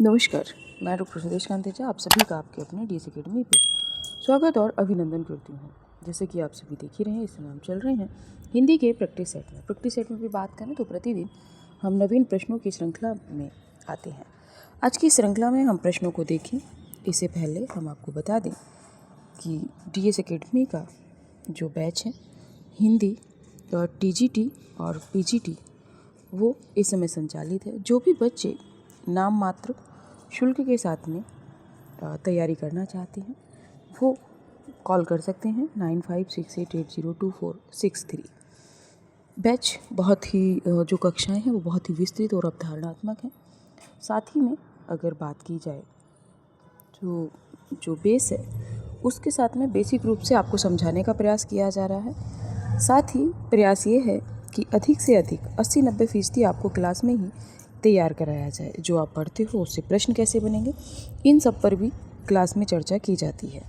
नमस्कार, मैं डॉक्टर सुदेश कांतेजा आप सभी का आपके अपने डीएस एकेडमी पे स्वागत और अभिनंदन करती हूँ। जैसे कि आप सभी देख ही रहे हैं, इस समय हम चल रहे हैं हिंदी के प्रैक्टिस सेट में भी बात करें तो प्रतिदिन हम नवीन प्रश्नों की श्रृंखला में आते हैं। आज की श्रृंखला में हम प्रश्नों को देखें, इससे पहले हम आपको बता दें कि डीएस एकेडमी का जो बैच है हिंदी टीजीटी और पीजीटी वो इस समय संचालित है। जो भी बच्चे नाम मात्र शुल्क के साथ में तैयारी करना चाहते हैं वो कॉल कर सकते हैं 9568802463। बैच बहुत ही जो कक्षाएं हैं वो बहुत ही विस्तृत और अवधारणात्मक हैं। साथ ही में अगर बात की जाए तो जो बेस है उसके साथ में बेसिक रूप से आपको समझाने का प्रयास किया जा रहा है। साथ ही प्रयास ये है कि अधिक से अधिक 80-90% आपको क्लास में ही तैयार कराया जाए। जो आप पढ़ते हो उससे प्रश्न कैसे बनेंगे, इन सब पर भी क्लास में चर्चा की जाती है।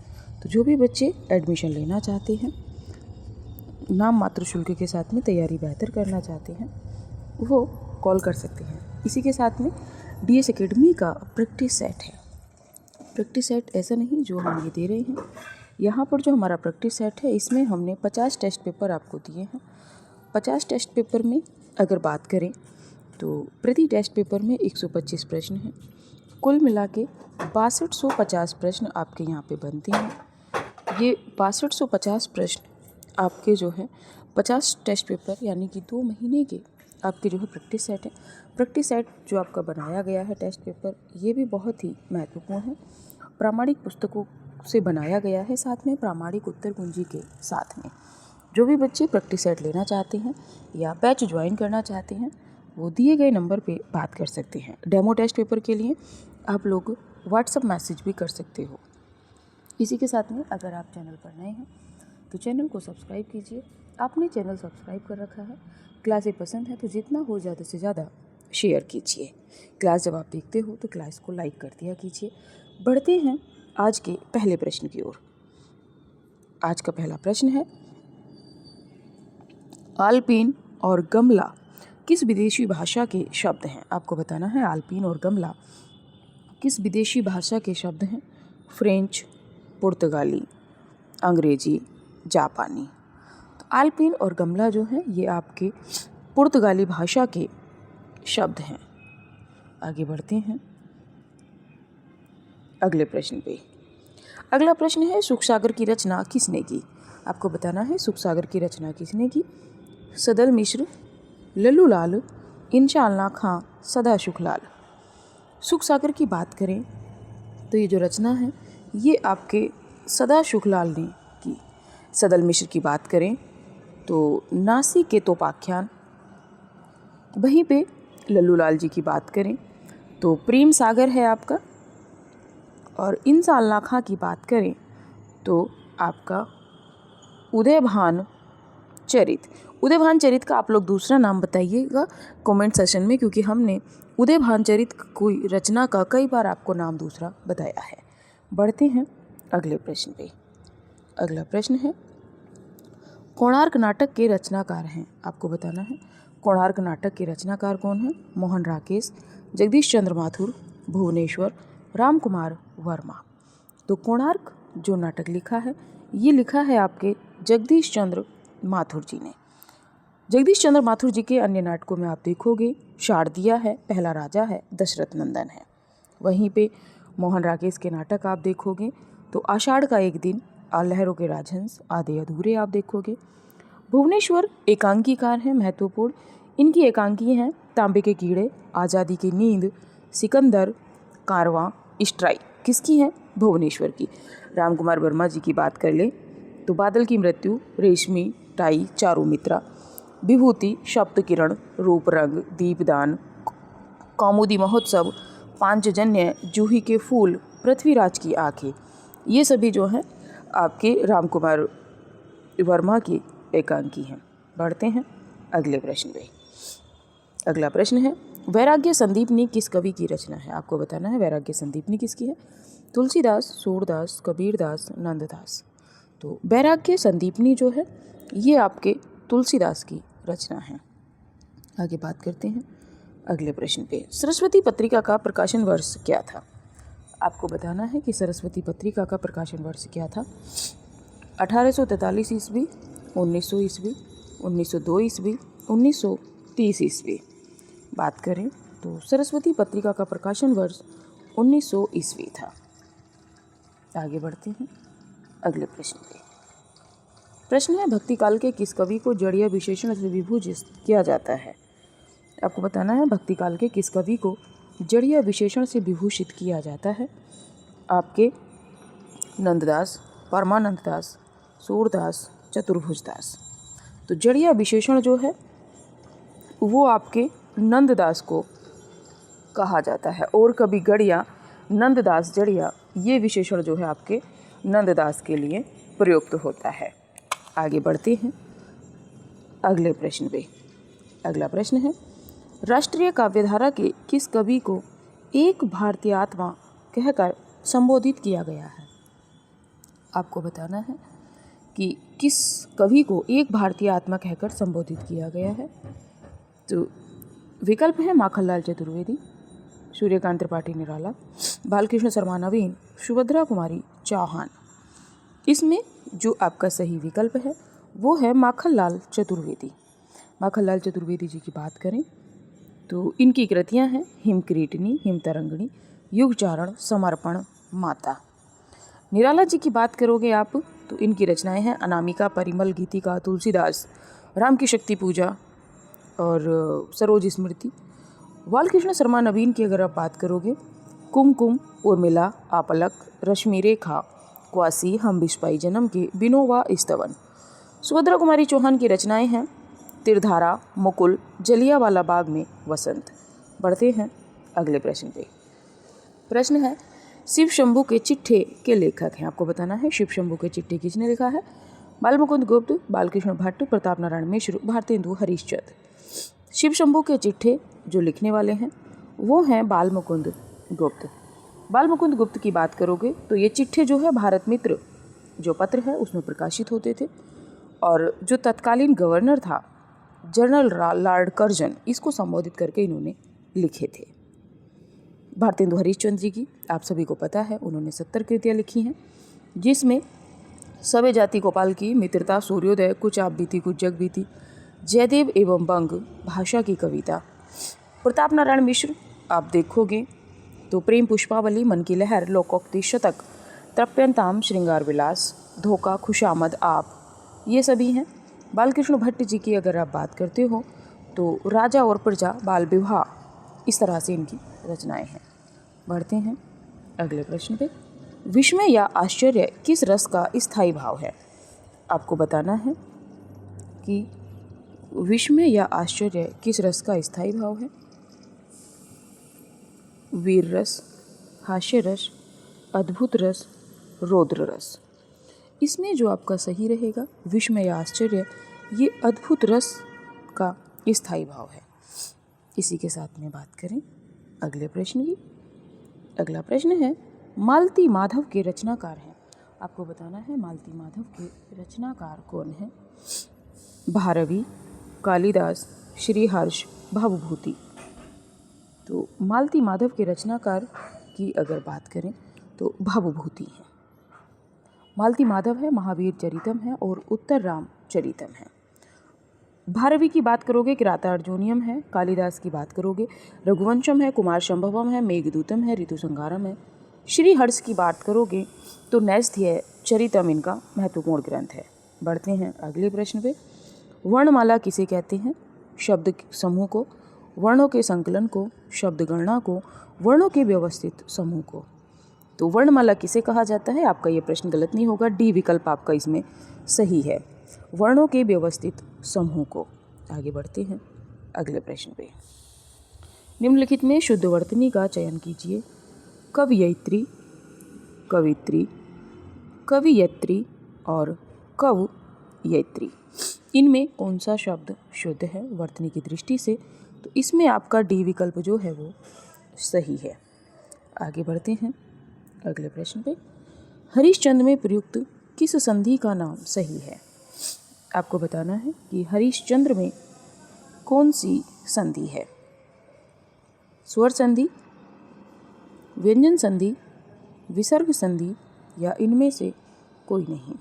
तो जो भी बच्चे एडमिशन लेना चाहते हैं, नाम मात्र शुल्क के साथ में तैयारी बेहतर करना चाहते हैं, वो कॉल कर सकते हैं। इसी के साथ में डीएस एकेडमी का प्रैक्टिस सेट है। प्रैक्टिस सेट ऐसा नहीं जो हम ये दे रहे हैं, यहाँ पर जो हमारा प्रैक्टिस सेट है इसमें हमने 50 टेस्ट पेपर आपको दिए हैं। 50 टेस्ट पेपर में अगर बात करें तो प्रति टेस्ट पेपर में 125 प्रश्न हैं। कुल मिला के 6250 प्रश्न आपके यहाँ पे बनते हैं। ये 6250 प्रश्न आपके जो है 50 टेस्ट पेपर यानी कि 2 महीने के आपके जो है प्रैक्टिस सेट है। प्रैक्टिस सेट जो आपका बनाया गया है टेस्ट पेपर, ये भी बहुत ही महत्वपूर्ण है। प्रामाणिक पुस्तकों से बनाया गया है, साथ में प्रामाणिक उत्तर कुंजी के साथ में। जो भी बच्चे प्रैक्टिस सेट लेना चाहते हैं या बैच ज्वाइन करना चाहते हैं वो दिए गए नंबर पे बात कर सकते हैं। डेमो टेस्ट पेपर के लिए आप लोग व्हाट्सएप मैसेज भी कर सकते हो। इसी के साथ में अगर आप चैनल पर नए हैं तो चैनल को सब्सक्राइब कीजिए। आपने चैनल सब्सक्राइब कर रखा है, क्लासें पसंद है तो जितना हो ज़्यादा से ज़्यादा शेयर कीजिए। क्लास जब आप देखते हो तो क्लास को लाइक कर दिया कीजिए। बढ़ते हैं आज के पहले प्रश्न की ओर। आज का पहला प्रश्न है, आलपीन और गमला किस विदेशी भाषा के शब्द हैं? आपको बताना है आलपीन और गमला किस विदेशी भाषा के शब्द हैं। फ्रेंच, पुर्तगाली, अंग्रेजी, जापानी। तो आलपीन और गमला जो है ये आपके पुर्तगाली भाषा के शब्द हैं। आगे बढ़ते हैं अगले प्रश्न पे। अगला प्रश्न है, सुखसागर की रचना किसने की? आपको बताना है सुखसागर की रचना किसने की। सदल मिश्र, लल्लू लाल, इंशाअल्लाह खां, सदा सुखलाल। सुखसागर की बात करें तो ये जो रचना है ये आपके सदा सुखलाल ने की। सदल मिश्र की बात करें तो नासी के तोपाख्यान। वहीं पे लल्लू लाल जी की बात करें तो प्रेम सागर है आपका। और इंशाअल्लाह खां की बात करें तो आपका उदयभान चरित। उदयभान चरित का आप लोग दूसरा नाम बताइएगा कमेंट सेशन में, क्योंकि हमने उदयभान चरित कोई रचना का कई बार आपको नाम दूसरा बताया है। बढ़ते हैं अगले प्रश्न पे। अगला प्रश्न है, कोणार्क नाटक के रचनाकार हैं। आपको बताना है कोणार्क नाटक के रचनाकार कौन है। मोहन राकेश, जगदीश चंद्र माथुर, भुवनेश्वर, राम कुमार वर्मा। तो कोणार्क जो नाटक लिखा है ये लिखा है आपके जगदीश चंद्र माथुर जी ने। जगदीश चंद्र माथुर जी के अन्य नाटकों में आप देखोगे शारदिया है, पहला राजा है, दशरथ नंदन है। वहीं पे मोहन राकेश के नाटक आप देखोगे तो आषाढ़ का एक दिन, लहरों के राजहंस, आधे अधूरे आप देखोगे। भुवनेश्वर एकांकीकार हैं महत्वपूर्ण। इनकी एकांकी हैं तांबे के कीड़े, आज़ादी की नींद, सिकंदर, कारवां, स्ट्राइक। किसकी हैं? भुवनेश्वर की। राम कुमार वर्मा जी की बात कर ले तो बादल की मृत्यु, रेशमी, टाई, चारुमित्रा, विभूति, सप्तकिरण, रूप रंग, दीपदान, कौमुदी महोत्सव, पांचजन्य, जूही के फूल, पृथ्वीराज की आंखें, ये सभी जो हैं आपके राम कुमार वर्मा की एकांकी हैं। बढ़ते हैं अगले प्रश्न पे। अगला प्रश्न है, वैराग्य संदीपनी किस कवि की रचना है? आपको बताना है वैराग्य संदीपनी किसकी है। तुलसीदास, सूरदास, कबीरदास, नंददास। तो वैराग्य संदीपनी जो है ये आपके तुलसीदास की रचना है। आगे बात करते हैं अगले प्रश्न पे, सरस्वती पत्रिका का प्रकाशन वर्ष क्या था? आपको बताना है कि सरस्वती पत्रिका का प्रकाशन वर्ष क्या था। 1843 ईस्वी, 1900 ईस्वी, 1902 ईस्वी, 1930 ईस्वी। बात करें तो सरस्वती पत्रिका का प्रकाशन वर्ष 1900 ईस्वी था। आगे बढ़ते हैं अगले प्रश्न पे। प्रश्न है, भक्तिकाल के किस कवि को जड़ीय विशेषण से विभूषित किया जाता है? आपको बताना है भक्तिकाल के किस कवि को जड़ीय विशेषण से विभूषित किया जाता है। आपके नंददास, परमानंद दास, सूरदास, चतुर्भुजदास। तो जड़ीय विशेषण जो है वो आपके नंददास को कहा जाता है, और कवि गढ़िया, नंददास, जड़िया, ये विशेषण जो है आपके नंददास के लिए प्रयुक्त होता है। आगे बढ़ते हैं अगले प्रश्न पे। अगला प्रश्न है, राष्ट्रीय काव्यधारा के किस कवि को एक भारतीय आत्मा कहकर संबोधित किया गया है? आपको बताना है कि किस कवि को एक भारतीय आत्मा कहकर संबोधित किया गया है। तो विकल्प है माखनलाल चतुर्वेदी, सूर्यकांत त्रिपाठी निराला, बालकृष्ण शर्मा नवीन, सुभद्रा कुमारी चौहान। इसमें जो आपका सही विकल्प है वो है माखनलाल चतुर्वेदी। माखनलाल चतुर्वेदी जी की बात करें तो इनकी कृतियां हैं हिमक्रीटनी, हिमतरंगिणी, युगचारण, समर्पण, माता। निराला जी की बात करोगे आप तो इनकी रचनाएं हैं अनामिका, परिमल, गीतिका, तुलसीदास, राम की शक्ति पूजा और सरोज स्मृति। बालकृष्ण शर्मा नवीन की अगर आप बात करोगे, कुमकुम, उर्मिला, आपलक, रश्मि रेखा, क्वासी, हम बिस्पाई जन्म के, बिनोवा, स्तवन। सुभद्रा कुमारी चौहान की रचनाएं हैं तिरधारा, मुकुल, जलियावाला बाग में वसंत। बढ़ते हैं अगले प्रश्न पे। प्रश्न है, शिव शंभू के चिट्ठे के लेखक हैं। आपको बताना है शिव शंभू के चिट्ठे किसने लिखा है? बालमुकुंद गुप्त, बालकृष्ण भट्ट, प्रताप नारायण मिश्र, भारतेंदु हरिश्चंद्र। शिव शंभू के चिट्ठे जो लिखने वाले हैं वो हैं बालमुकुंद गुप्त। बालमुकुंद गुप्त की बात करोगे तो ये चिट्ठे जो है भारत मित्र जो पत्र है उसमें प्रकाशित होते थे, और जो तत्कालीन गवर्नर था जनरल लॉर्ड कर्जन, इसको संबोधित करके इन्होंने लिखे थे। भारतेंदु हरिश्चंद्र जी की आप सभी को पता है, उन्होंने 70 कृतियाँ लिखी हैं, जिसमें सबे जाति गोपाल की, मित्रता, सूर्योदय, कुछ आप बीती कुछ जग बीती, जयदेव एवं बंग भाषा की कविता। प्रताप नारायण मिश्र आप देखोगे तो प्रेम पुष्पावली, मन की लहर, लोकोक्ति शतक, तृप्यंताम, श्रृंगार विलास, धोखा, खुशामद, आप, ये सभी हैं। बालकृष्ण भट्ट जी की अगर आप बात करते हो तो राजा और प्रजा, बाल विवाह, इस तरह से इनकी रचनाएं हैं। बढ़ते हैं अगले प्रश्न पे। विस्मय या आश्चर्य किस रस का स्थायी भाव है? आपको बताना है कि विस्मय या आश्चर्य किस रस का स्थायी भाव है। वीर रस, हास्य रस, अद्भुत रस, रौद्र रस। इसमें जो आपका सही रहेगा विस्मय या आश्चर्य, ये अद्भुत रस का स्थायी भाव है। इसी के साथ में बात करें अगले प्रश्न की। अगला प्रश्न है, मालती माधव के रचनाकार हैं। आपको बताना है मालती माधव के रचनाकार कौन हैं? भारवी, कालिदास, श्रीहर्ष, भवभूति। तो मालती माधव के रचनाकार की अगर बात करें तो भवभूति है। मालती माधव है, महावीर चरितम है और उत्तर राम चरितम है। भारवी की बात करोगे किराता अर्जुनियम है। कालिदास की बात करोगे रघुवंशम है, कुमार संभवम है, मेघदूतम है, ऋतु संहारम है। श्रीहर्ष की बात करोगे तो नैस्त्य चरितम इनका महत्वपूर्ण ग्रंथ है। बढ़ते हैं अगले प्रश्न पे। वर्णमाला किसे कहते हैं? शब्द समूह को, वर्णों के संकलन को, शब्द गणना को, वर्णों के व्यवस्थित समूह को। तो वर्णमाला किसे कहा जाता है? आपका ये प्रश्न गलत नहीं होगा, डी विकल्प आपका इसमें सही है, वर्णों के व्यवस्थित समूह को। आगे बढ़ते हैं अगले प्रश्न पे। निम्नलिखित में शुद्ध वर्तनी का चयन कीजिए। कवयित्री, कवित्री, कवियत्री और कवयित्री। इनमें कौन सा शब्द शुद्ध है वर्तनी की दृष्टि से? तो इसमें आपका डी विकल्प जो है वो सही है। आगे बढ़ते हैं अगले प्रश्न पे। हरिश्चंद्र में प्रयुक्त किस संधि का नाम सही है? आपको बताना है कि हरिश्चंद्र में कौन सी संधि है। स्वर संधि, व्यंजन संधि, विसर्ग संधि या इनमें से कोई नहीं।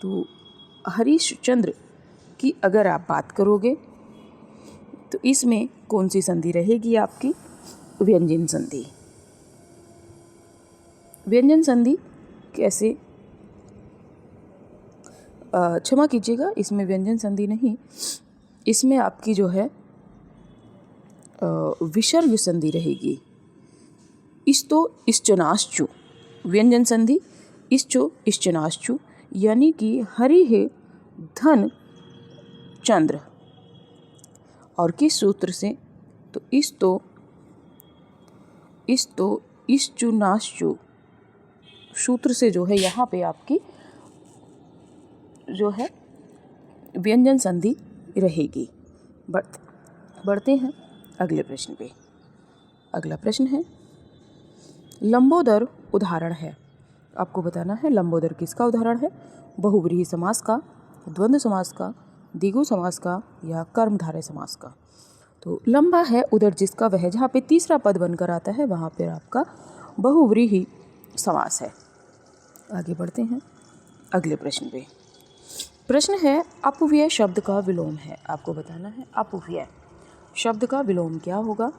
तो हरिश्चंद्र की अगर आप बात करोगे तो इसमें कौन सी संधि रहेगी आपकी? व्यंजन संधि। व्यंजन संधि कैसे, क्षमा कीजिएगा, इसमें व्यंजन संधि नहीं, इसमें आपकी जो है विसर्ग संधि रहेगी। इस्तो इश्चनाश्चु, व्यंजन संधि इश्चो इश्चनाश्चु, यानी कि हरि है धन चंद्र, और किस सूत्र से? तो इस्तो इश्चुनाश्चु सूत्र से जो है यहाँ पे आपकी जो है व्यंजन संधि रहेगी। बढ़ते हैं अगले प्रश्न पे। अगला प्रश्न है लंबोदर उदाहरण है। आपको बताना है लंबोदर किसका उदाहरण है? बहुव्रीहि समास का, द्वंद्व समास का, द्विगु समास का या कर्मधारय समास का। तो लंबा है उधर जिसका वह, जहाँ पे तीसरा पद बनकर आता है वहाँ पर आपका बहुव्रीहि समास है। आगे बढ़ते हैं अगले प्रश्न पे। प्रश्न है अपव्यय शब्द का विलोम है। आपको बताना है अपव्यय शब्द का विलोम क्या होगा?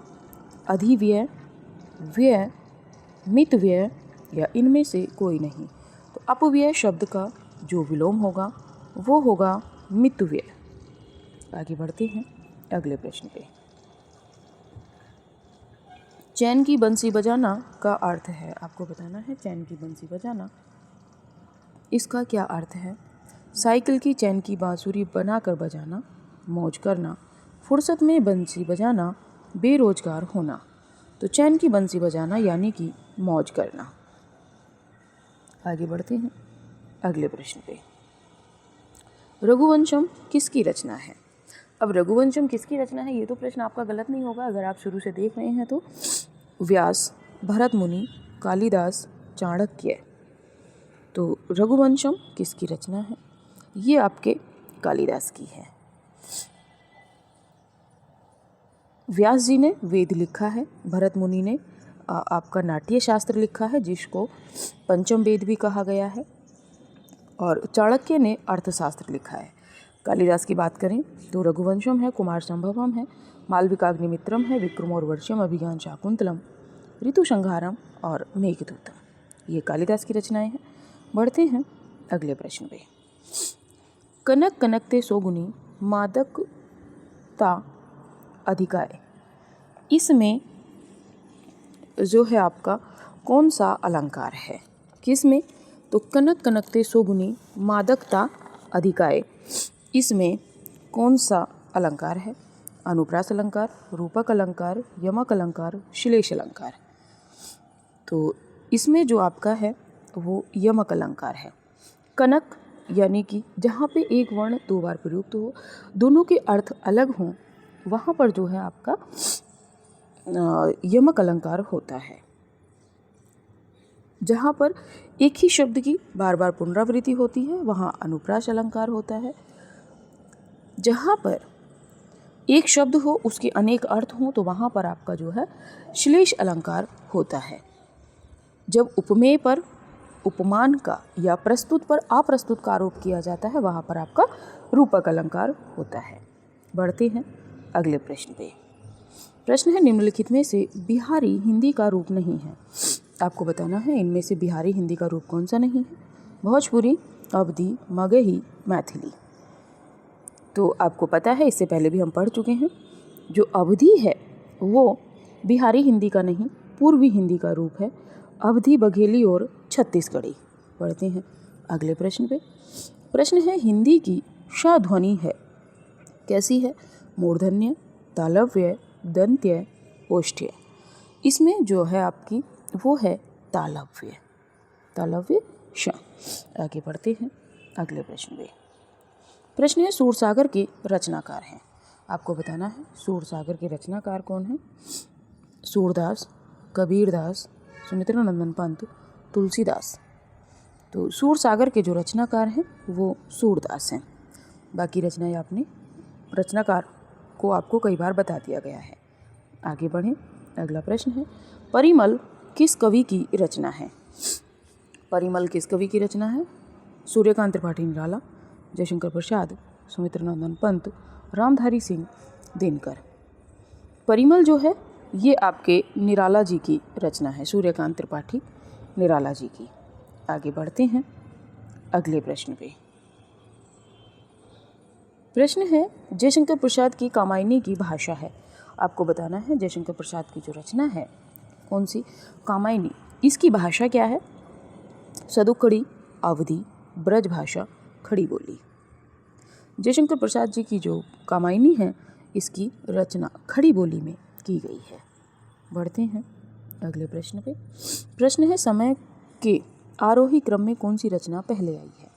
अधिव्यय, व्यय, मितव्यय या इनमें से कोई नहीं। तो अपव्यय शब्द का जो विलोम होगा वो होगा मितव्यय। आगे बढ़ते हैं अगले प्रश्न पे। चैन की बंसी बजाना का अर्थ है। आपको बताना है चैन की बंसी बजाना, इसका क्या अर्थ है? साइकिल की चैन की बांसुरी बनाकर बजाना, मौज करना, फुर्सत में बंसी बजाना, बेरोजगार होना। तो चैन की बंसी बजाना यानी कि मौज करना। आगे बढ़ते हैं अगले प्रश्न पे। रघुवंशम किसकी रचना है? अब रघुवंशम किसकी रचना है, ये तो प्रश्न आपका गलत नहीं होगा अगर आप शुरू से देख रहे हैं तो। व्यास, भरत मुनि, कालिदास, चाणक्य। तो रघुवंशम किसकी रचना है? ये आपके कालिदास की है। व्यास जी ने वेद लिखा है, भरत मुनि ने आपका नाट्य शास्त्र लिखा है जिसको पंचम वेद भी कहा गया है, और चाणक्य ने अर्थशास्त्र लिखा है। कालिदास की बात करें तो रघुवंशम है, कुमार संभवम है, मालविकाग्निमित्रम है, विक्रमोर्वशीयम, अभिज्ञान शाकुंतलम, ऋतुसंहारम और मेघदूतम। ये कालिदास की रचनाएं हैं। बढ़ते हैं अगले प्रश्न पे। कनक कनकते सोगुनी मादकता अधिकाय, इसमें जो है आपका कौन सा अलंकार है? किसमें? तो कनक कनकते सोगुनी मादकता अधिकाय, इसमें कौन सा अलंकार है? अनुप्रास अलंकार, रूपक अलंकार, यमक अलंकार, श्लेष अलंकार। तो इसमें जो आपका है वो यमक अलंकार है। कनक यानी कि जहाँ पे एक वर्ण दो बार प्रयुक्त हो, दोनों के अर्थ अलग हों, वहाँ पर जो है आपका यमक अलंकार होता है। जहाँ पर एक ही शब्द की बार बार पुनरावृत्ति होती है वहाँ अनुप्रास अलंकार होता है। जहाँ पर एक शब्द हो उसके अनेक अर्थ हों तो वहाँ पर आपका जो है श्लेष अलंकार होता है। जब उपमेय पर उपमान का या प्रस्तुत पर अप्रस्तुत का आरोप किया जाता है वहाँ पर आपका रूपक अलंकार होता है। बढ़ते हैं अगले प्रश्न पे। प्रश्न है निम्नलिखित में से बिहारी हिंदी का रूप नहीं है। आपको बताना है इनमें से बिहारी हिंदी का रूप कौन सा नहीं है? भोजपुरी, अवधी, मगही, मैथिली। तो आपको पता है, इससे पहले भी हम पढ़ चुके हैं, जो अवधी है वो बिहारी हिंदी का नहीं पूर्वी हिंदी का रूप है। अवधी, बघेली और छत्तीसगढ़ी। पढ़ते हैं अगले प्रश्न पे। प्रश्न है हिंदी की श ध्वनि है कैसी है? मूर्धन्य, तालव्य, दंत्य, ओष्ठ्य। इसमें जो है आपकी वो है तालव्य, तालव्य श। आगे बढ़ते हैं अगले प्रश्न पे। प्रश्न है सूरसागर के रचनाकार हैं। आपको बताना है सूरसागर के रचनाकार कौन है? सूरदास, कबीरदास, सुमित्रानंदन पंत, तुलसीदास। तो सूरसागर के जो रचनाकार हैं वो सूरदास हैं। बाकी रचनाएं आपने रचनाकार को आपको कई बार बता दिया गया है। आगे बढ़ें। अगला प्रश्न है, परिमल किस कवि की रचना है? परिमल किस कवि की रचना है? सूर्यकांत त्रिपाठी निराला, जयशंकर प्रसाद, सुमित्रनंदन पंत, रामधारी सिंह दिनकर। परिमल जो है ये आपके निराला जी की रचना है, सूर्यकांत त्रिपाठी निराला जी की। आगे बढ़ते हैं अगले प्रश्न पे। प्रश्न है, जयशंकर प्रसाद की कामायनी की भाषा है। आपको बताना है जयशंकर प्रसाद की जो रचना है कौन सी? कामायनी। इसकी भाषा क्या है? सदुकड़ी, अवधी, ब्रज भाषा, खड़ी बोली। जयशंकर प्रसाद जी की जो कामायनी है इसकी रचना खड़ी बोली में की गई है। बढ़ते हैं अगले प्रश्न पे। प्रश्न है, समय के आरोही क्रम में कौन सी रचना पहले आई है?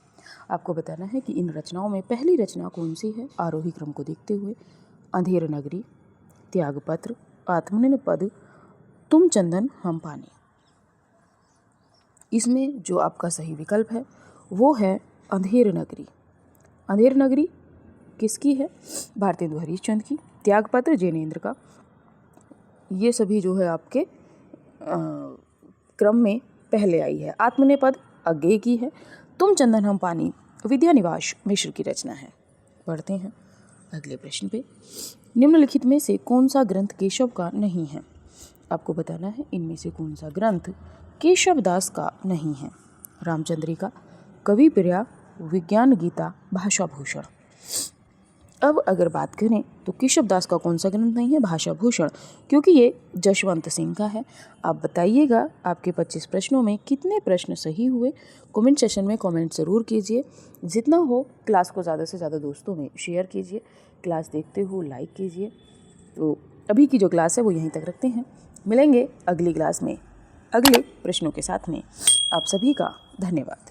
आपको बताना है कि इन रचनाओं में पहली रचना कौन सी है आरोही क्रम को देखते हुए। अंधेर नगरी, त्यागपत्र, आत्मनिर्भर पद, तुम चंदन हम पानी। इसमें जो आपका सही विकल्प है वो है अंधेर नगरी। अंधेर नगरी किसकी है? भारतेंदु हरिश्चंद्र की। त्यागपत्र जैनेन्द्र का। ये सभी जो है आपके क्रम में पहले आई है। आत्मनिपद अज्ञेय की है। तुम चंदन हम पानी विद्यानिवास मिश्र की रचना है। पढ़ते हैं अगले प्रश्न पे। निम्नलिखित में से कौन सा ग्रंथ केशव का नहीं है? आपको बताना है इनमें से कौन सा ग्रंथ केशव दास का नहीं है। रामचंद्रिका, कवि प्रिया, विज्ञान गीता, भाषा भूषण। अब अगर बात करें तो केशव दास का कौन सा ग्रंथ नहीं है? भाषा भूषण, क्योंकि ये जशवंत सिंह का है। आप बताइएगा आपके 25 प्रश्नों में कितने प्रश्न सही हुए। कमेंट सेशन में कमेंट ज़रूर कीजिए। जितना हो क्लास को ज़्यादा से ज़्यादा दोस्तों में शेयर कीजिए। क्लास देखते हो लाइक कीजिए। तो अभी की जो क्लास है वो यहीं तक रखते हैं। मिलेंगे अगली क्लास में अगले प्रश्नों के साथ में। आप सभी का धन्यवाद।